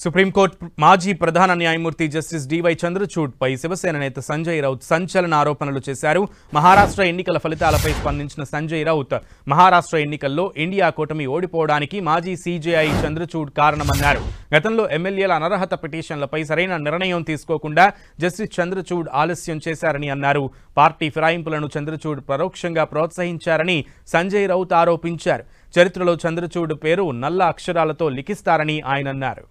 Supreme court మాజీ ప్రధాన న్యాయమూర్తి జస్టిస్ డివై చంద్రచూడ్పై శివసేన నేత సంజయ్ రౌత్ సంచలన ఆరోపణలు చేశారు. మహారాష్ట్ర ఎన్నికల ఫలితాలపై స్పందించిన సంజయ్ రౌత్ మహారాష్ట్ర ఎన్నికల్లో ఇండియా కూటమి ఓడిపోవడానికి మాజీ సీజేఐ చంద్రచూడ్ కారణమన్నారు. గతంలో ఎమ్మెల్యేల అనర్హత పిటిషన్లపై సరైన నిర్ణయం తీసుకోకుండా జస్టిస్ చంద్రచూడ్ ఆలస్యం చేశారని అన్నారు. పార్టీ ఫిరాయింపులను చంద్రచూడ్ పరోక్షంగా ప్రోత్సహించారని సంజయ్ రౌత్ ఆరోపించారు. చరిత్రలో చంద్రచూడ్ పేరు నల్ల అక్షరాలతో లిఖిస్తారని ఆయన అన్నారు.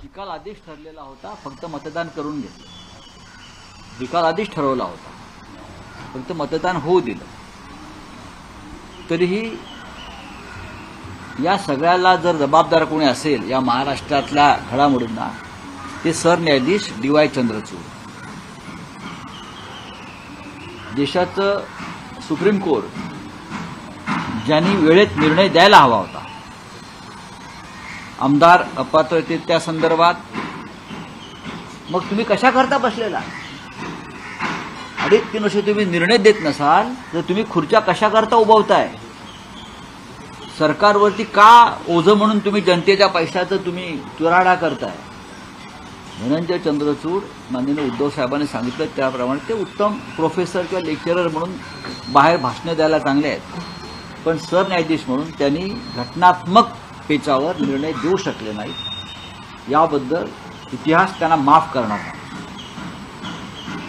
निकाल आधीच ठरलेला होता, फक्त मतदान करून घेतलं. निकाल आधीच ठरवला होता, फक्त मतदान होऊ दिलं. तरीही या सगळ्याला जर जबाबदार कोणी असेल या महाराष्ट्रातल्या घडामोडींना ते सरन्यायाधीश डीवाय चंद्रचूड. देशाचं सुप्रीम कोर्ट ज्यांनी वेळेत निर्णय द्यायला हवा होता, आमदार अपात्रते त्या संदर्भात मग तुम्ही कशा करता बसलेला? 2.5-3 वर्ष तुम्ही निर्णय देत नसाल तर तुम्ही खुर्च्या कशा करता उभवताय? सरकारवरती का ओझं म्हणून तुम्ही जनतेच्या पैशाचं तुम्ही चुराडा करताय? धनंजय चंद्रचूड माननीय उद्धव साहेबांनी सांगितलं त्याप्रमाणे ते उत्तम प्रोफेसर किंवा लेक्चरर म्हणून बाहेर भाषणे द्यायला चांगले आहेत, पण सरन्यायाधीश म्हणून त्यांनी घटनात्मक पेचावर निर्णय देऊ शकले नाही. याबद्दल इतिहास त्यांना माफ करणार नाही.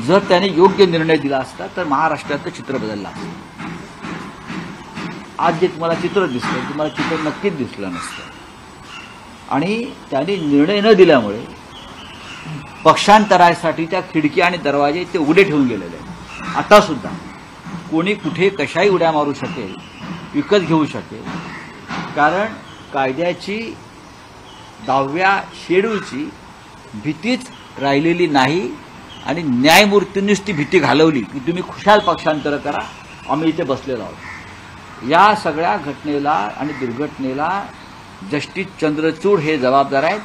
जर त्यांनी योग्य निर्णय दिला असता तर महाराष्ट्राचं चित्र बदललं असतं. आज जे तुम्हाला चित्र दिसतं तुम्हाला चित्र नक्कीच दिसलं नसतं. आणि त्यांनी निर्णय न दिल्यामुळे पक्षांतरासाठीच्या खिडकी आणि दरवाजे ते उघडे ठेवून गेलेले आहेत. आता सुद्धा कोणी कुठे कशाही उड्या मारू शकेल, विकत घेऊ शकेल, कारण कायद्याची 10व्या शेड्यूलची भीतीच राहिलेली नाही. आणि न्यायमूर्तींनीच ती भीती घालवली की तुम्ही खुशाल पक्षांतर करा, आम्ही इथे बसलेलो आहोत. या सगळ्या घटनेला आणि दुर्घटनेला जस्टिस चंद्रचूड हे जबाबदार आहेत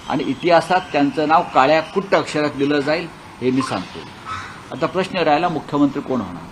आणि इतिहासात त्यांचं नाव काळ्या कुट्ट अक्षरात लिहिलं जाईल हे मी सांगतो. आता प्रश्न राहिला मुख्यमंत्री कोण होणार.